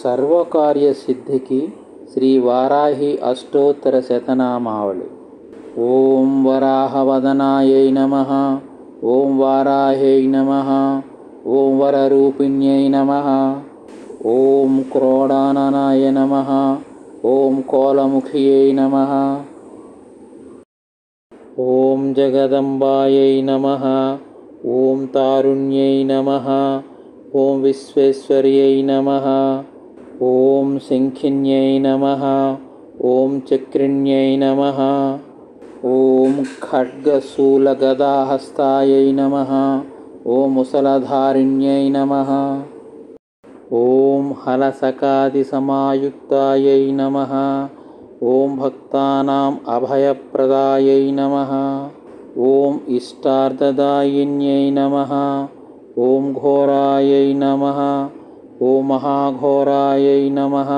సర్వకార్యసిద్ధికి శ్రీ వారాహి అష్టోత్తర శతనామావళి. ఓం వరాహవదనాయై నమః. ఓం వారాహ్యై నమః. ఓం వరరూపిణ్యై నమః. ఓం క్రోడాననాయ నమః. ఓం కోలముఖ్యై నమః. ఓం జగదంబాయై నమః. ఓం తారుణ్యై నమః. ఓం విశ్వేశ్వర్యై నమః. ఓం శంఖిన్యై నమః. ఓం చక్రిణ్యై నమః. ఓం ఖడ్గశూలగదాహస్తాయై నమః. ఓం ముసలధారిణ్యై నమః. ఓం హలసకాదిసమాయుక్తాయై నమః. ఓం భక్తానాం అభయప్రదాయై నమః. ఓం ఇష్టార్థదాయిన్యై నమః. ఓం ఘోరాయై నమః. ఓం మహాఘోరాయై నమః.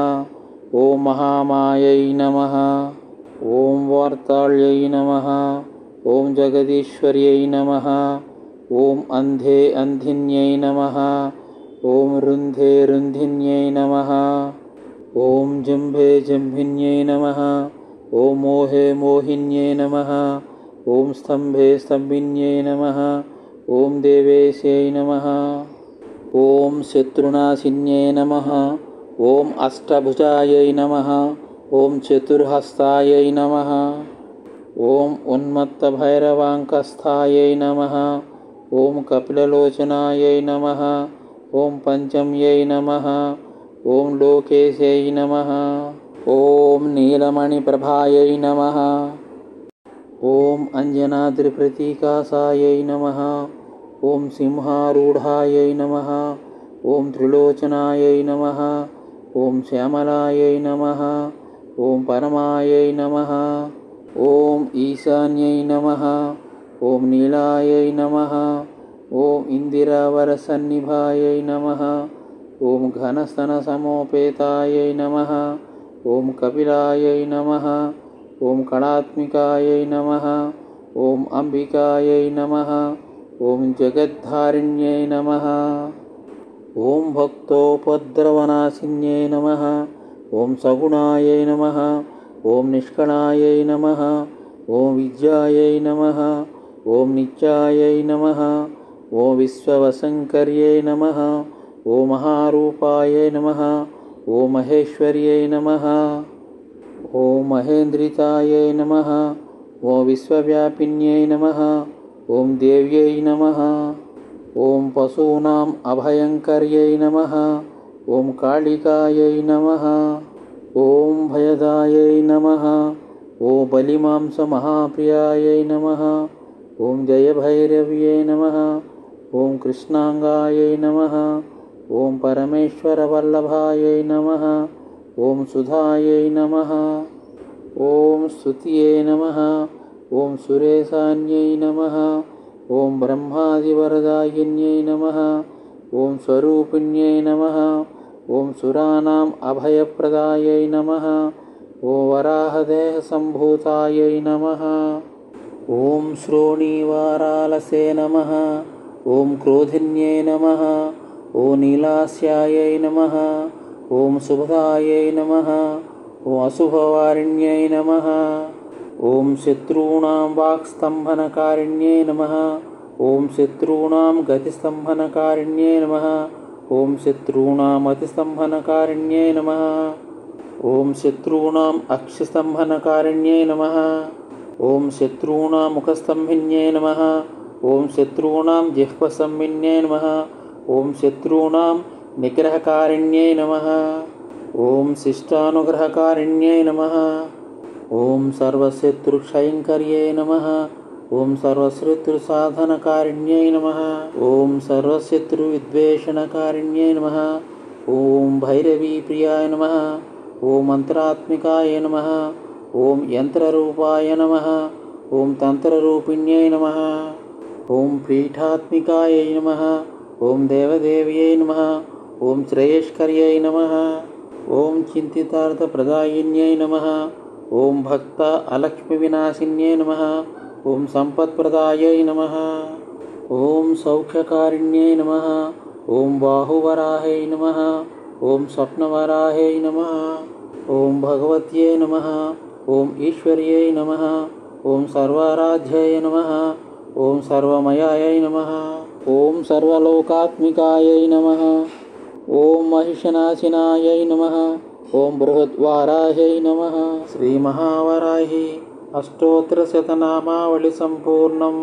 ఓం మహామాయై నమః. ఓం వార్తాళ్యై నమః. ఓం జగదీశ్వర్యై నమః. ఓం అంధే అంధిన్యై నమః. ఓం రుంధే రుంధిన్యై నమః. ఓం జంభే జంభిన్యై నమః. ఓం మోహే మోహిన్యై నమః. ఓం స్తంభే స్తంభిన్యై నమః. ఓం దేవేశై నమః. ఓం శత్రునాశిన్యై నమః. ఓం అష్టభుజాయై నమః. ఓం చతుర్హస్తాయై నమః. ఓం ఉన్మత్తభైరవాంకస్థాయై నమః. ఓం కపిలలోచనాయై నమః. ఓం పంచమ్యై నమః. ఓం లోకేశై నమః. ఓం నీలమణిప్రభాయై నమః. ఓం అంజనాద్రిప్రతీకాసాయై నమః. ఓం సింహారూఢాయై నమః. ఓం త్రిలోచనాయై నమః. ఓం శ్యామలాయై నమః. ఓం పరమాయై నమః. ఓం ఈశాన్యై నమః. ఓం నీలాయై నమః. ఓం ఇందిరావరసన్నిభాయై నమః. ఓం ఘనస్తనసమోపేతాయై నమః. ఓం కపిలాయై నమః. ఓం కళాత్మికాయై నమః. ఓం అంబికాయై నమః. ఓం జగద్ధారిణ్యై నమః. ఓం భక్తోపద్రవనాశిన్యై నమః. ఓం సగుణాయై నమః. ఓం నిష్కళాయై నమః. ఓం విద్యాయై నమః. ఓం నిత్యాయై నమః. ఓం విశ్వవశంకర్యై నమః. ఓం మహారూపాయై నమః. ఓం మహేశ్వర్యై నమః. ఓం మహేంద్రితాయై నమః. ఓం విశ్వవ్యాపిన్యై నమః. ఓం దేవ్యై నమః. ఓం పశూనాం అభయంకర్యై నమః. ఓం కాళికాయై నమః. ఓం భయదాయై నమః. ఓం బలిమాంసమహాప్రియాయై నమః. ఓం జయభైరవ్యై నమః. ఓం కృష్ణాంగాయై నమః. ఓం పరమేశ్వరవల్లభాయై నమః. ఓం సుధాయై నమః. ఓం స్తుత్యై నమః. ఓం సురేశాన్యై నమః. ఓం బ్రహ్మాదివరదాయిన్యై నమః. ఓం స్వరూపిణ్యై నమః. ఓం సురానాం అభయప్రదాయై నమః. ఓం వరాహదేహసంభూతాయై నమః. ఓం శ్రోణీవారాలసే నమః. ఓం క్రోధిన్యై నమః. ఓం నీలాస్యాయై నమః. ఓం శుభదాయై నమః. ఓం అశుభవారిణ్యై నమః. ఓం శత్రూణాం వాక్స్తంభనకారిణ్యై నమః. ఓం శత్రూణాం గతిస్తంభనకారిణ్యై నమః. ఓం శత్రూణాం అతిస్తంభనకారిణ్యై నమః. ఓం శత్రూణాం అక్షిస్తంభనకారిణ్యై నమః. ఓం శత్రూణాం ముఖస్తంభిన్యై నమః. ఓం శత్రూణాం జిహ్వసంభిన్యై నమః. ఓం శత్రూణాం నిగ్రహకారిణ్యై నమః. ఓం శిష్టానుగ్రహకారిణ్యై నమః. ఓం సర్వశత్రుక్షయంకర్యై నమః. ఓం సర్వశత్రుసాధనకారిణ్యై నమః. ఓం సర్వశత్రువిద్వేషణకారిణ్యై నమః. ఓం భైరవీప్రియాయ నమః. ఓం మంత్రాత్మికాయ నమః. ఓం యంత్రరూపాయ నమః. ఓం తంత్రరూపిణ్యై నమః. ఓం పీఠాత్మికాయై నమః. ఓం దేవదేవ్యై నమః. ఓం శ్రేయస్కర్యై నమః. ఓం చింతితార్థప్రదాయిన్యై నమః. ఓం భక్త అలక్ష్మివినాశిన్యై నమః. ఓం సంపత్ప్రదాయై నమః. ఓం సౌఖ్యకారిణ్యై నమః. ఓం బాహువరాహై నమః. ఓం స్వప్నవరాహై నమః. ఓం భగవత్యై నమః. ఓం ఈశ్వర్యై నమః. ఓం సర్వారాధ్యాయ నమః. ఓం సర్వమయాయై నమః. ఓం సర్వలోకాత్మికాయై నమః. ఓం మహిషనాశినాయై నమః. ఓం బృహద్వారాహై నమః. శ్రీ మహావరాహి అష్టోత్తరశతనామావళి సంపూర్ణం.